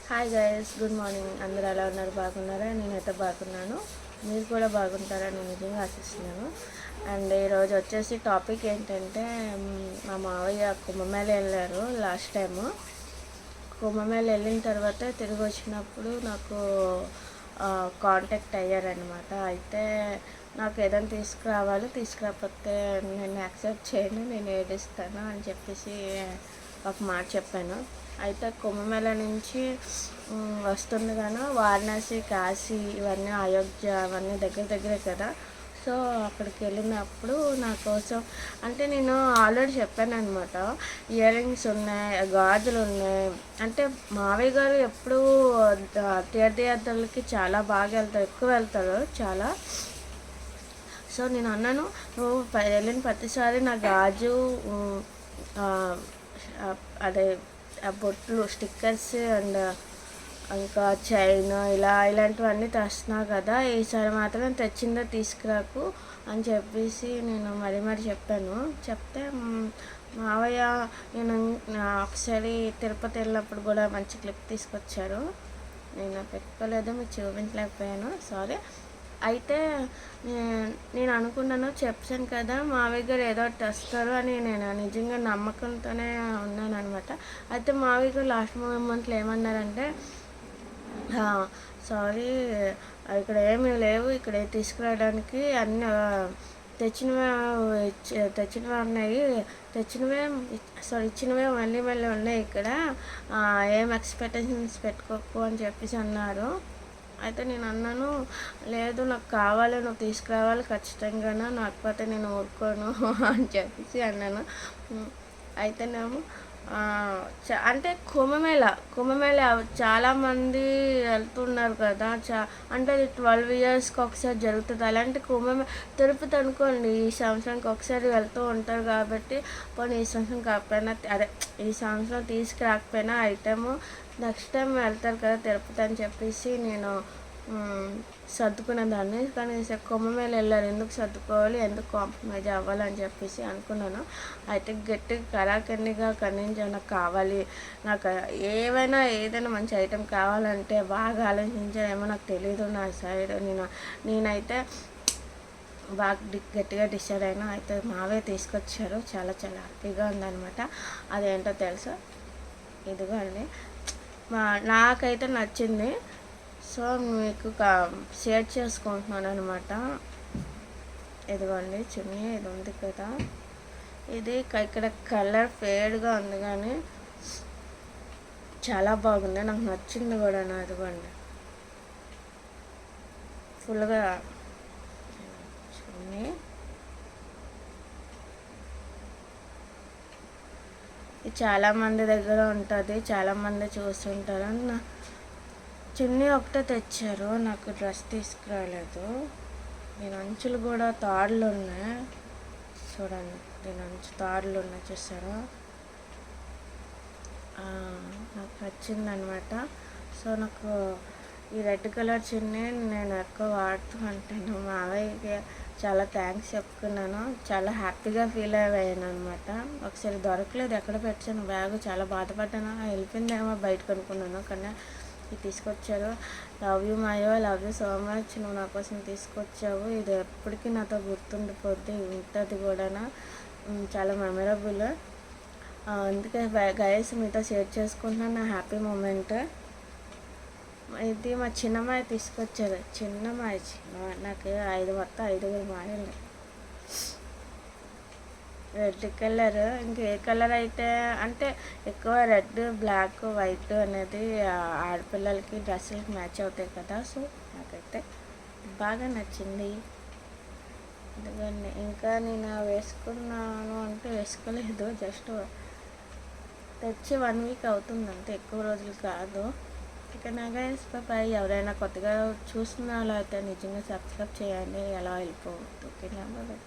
Hi guys, good morning. అందరూ ఎలా ఉన్నారు? బాగున్నారా? నేనైతే బాగున్నాను. మీరు కూడా బాగుంటారని నిజంగా ఆశిస్తున్నాను. అండ్ ఈరోజు వచ్చేసి టాపిక్ ఏంటంటే, మా మావయ్య కుంభమేళ వెళ్ళారు లాస్ట్ టైము. కుంభమేళ వెళ్ళిన తర్వాత తిరిగి వచ్చినప్పుడు నాకు కాంటాక్ట్ అయ్యారనమాట. అయితే నాకు ఏదైనా తీసుకురావాలి, తీసుకురాకపోతే నేను యాక్సెప్ట్ చేయను, నేను ఏడిస్తాను అని చెప్పేసి ఒక మాట చెప్పాను. అయితే కుంభమేళ నుంచి వస్తుంది కానీ వారణాసి, కాశీ, ఇవన్నీ అయోధ్య అవన్నీ దగ్గర దగ్గరే కదా. సో అక్కడికి వెళ్ళినప్పుడు నా కోసం అంటే నేను ఆల్రెడీ చెప్పాను అనమాట, ఇయర్ రింగ్స్ ఉన్నాయి, గాజులు ఉన్నాయి. అంటే మావయ్య గారు ఎప్పుడు తీర్థయాత్రలకి చాలా బాగా వెళ్తారు, ఎక్కువ వెళ్తారు చాలా. సో నేను అన్నాను, నువ్వు వెళ్ళిన ప్రతిసారి నా గాజు అదే బొట్లు, స్టిక్కర్స్ అండ్ ఇంకా చైన్ ఇలాంటివన్నీ తెస్తున్నావు కదా, ఈసారి మాత్రం తెచ్చిందో తీసుకురాకు అని చెప్పేసి నేను మరీ చెప్పాను. చెప్తే మావయ్య నేను ఒకసారి తిరుపతి వెళ్ళినప్పుడు కూడా మంచి క్లిప్ తీసుకొచ్చారు. నేను పెట్టుకోలేదు, మీకు చూపించలేకపోయాను, సారీ. అయితే నేను అనుకున్నాను, చెప్పాను కదా మావయ్య గారు ఏదో ఒకటి తెస్తారు అని నేను నిజంగా నమ్మకంతోనే ఉన్నాను అనమాట. అయితే మావయ్య గారు లాస్ట్ మూమెంట్లో ఏమన్నారంటే, సారీ ఇక్కడ ఏమీ లేవు, ఇక్కడ తీసుకురావడానికి అన్నీ తెచ్చినవే ఉన్నాయి, ఇచ్చినవే మళ్ళీ ఉన్నాయి ఇక్కడ, ఏం ఎక్స్పెక్టేషన్స్ పెట్టుకోకు అని చెప్పేసి అన్నారు. అయితే నేను అన్నాను, లేదు నాకు కావాలి, నువ్వు తీసుకురావాలి ఖచ్చితంగా, నాకపోతే నేను ఊరుకోను అని చెప్పేసి అన్నాను. అయితేనేమో అంటే కుంభమేళ చాలామంది వెళ్తున్నారు కదా, అంటే 12 ఇయర్స్కి ఒకసారి జరుగుతుంది. అలాంటి తిరుపతి అనుకోండి, ఈ సంవత్సరానికి ఒకసారి వెళ్తూ ఉంటారు కాబట్టి, పోనీ ఈ సంవత్సరం కాకపోయినా ఈ సంవత్సరం తీసుకురాకపోయినా ఐటెము నెక్స్ట్ టైం వెళ్తారు కదా తిరుపతి అని చెప్పేసి నేను సర్దుకునేదాన్ని. కానీ కుంభమేళ వెళ్ళారు, ఎందుకు సర్దుకోవాలి, ఎందుకు కాంప్రమైజ్ అవ్వాలని చెప్పేసి అనుకున్నాను. అయితే గట్టిగా కరాఖండిగా ఖండించాను, నాకు కావాలి, నాకు ఏదైనా మంచి ఐటెం కావాలంటే బాగా ఆలోచించానేమో నాకు తెలీదు, నా సైడ్ నేనైతే బాగా గట్టిగా డిసైడ్ అయినా. అయితే మావే తీసుకొచ్చారు, చాలా చాలా హ్యాపీగా ఉందన్నమాట. అదేంటో తెలుసా, ఇదిగో అండి, నాకైతే నచ్చింది. సో మీకు షేర్ చేసుకుంటున్నాను అనమాట. ఇదిగోండి చున్నీ, ఇది ఉంది కదా, ఇది ఇక్కడ కలర్ ఫేడ్గా ఉంది కానీ చాలా బాగుంది, నాకు నచ్చింది కూడా. అదిగోండి ఫుల్గా చున్నీ, ఇది చాలామంది దగ్గర ఉంటుంది, చాలామంది చూస్తుంటారు. చున్నీ ఒకటే తెచ్చారు, నాకు డ్రెస్ తీసుకురాలేదు. దీని అంచులు కూడా తాడులు ఉన్నాయి, చూడండి, దీని అంచు తాడులు ఉన్నాయి, చూసారా. నాకు నచ్చిందనమాట. సో నాకు ఈ రెడ్ కలర్ చున్నీ నేను ఎక్కువ వాడుతూ ఉంటాను. మావయ్యకి చాలా థ్యాంక్స్ చెప్పుకున్నాను, చాలా హ్యాపీగా ఫీల్ అయ్యాను అనమాట. ఒకసారి దొరకలేదు, ఎక్కడ పెట్టాను బ్యాగ్, చాలా బాధపడ్డాను, వెళ్ళిపోయిందేమో బయటకు అనుకున్నాను, కానీ ఇది తీసుకొచ్చారు. లవ్ యూ మాయో, లవ్ యూ సో మచ్, నువ్వు నా కోసం తీసుకొచ్చావు, ఇది ఎప్పటికీ నాతో గుర్తుండిపోద్ది, ఉంటుంది కూడా, చాలా మెమరబుల్. అందుకే గైస్ మీతో షేర్ చేసుకుంటున్నాను నా హ్యాపీ మూమెంట్. ఇది మా చిన్నమ్మాయి తీసుకొచ్చారు, చిన్నమ్మాయి నాకు మొత్తం 5 మాయలు. రెడ్ కలర్, ఇంకే కలర్ అయితే అంటే ఎక్కువ రెడ్, బ్లాక్, వైట్ అనేది ఆడపిల్లలకి డ్రెస్సులకి మ్యాచ్ అవుతాయి కదా. సో నాకైతే బాగా నచ్చింది. ఎందుకంటే ఇంకా నేను వేసుకున్నాను అంటే వేసుకోలేదు, జస్ట్ తెచ్చి 1 వీక్ అవుతుంది అంతే, ఎక్కువ రోజులు కాదు. ఇక నా గైస్ బాయ్. ఎవరైనా కొత్తగా చూస్తున్న అలా అయితే నిజంగా సబ్స్క్రైబ్ చేయండి, ఎలా వెళ్ళిపోవద్దు. ఓకేనా, బాయ్.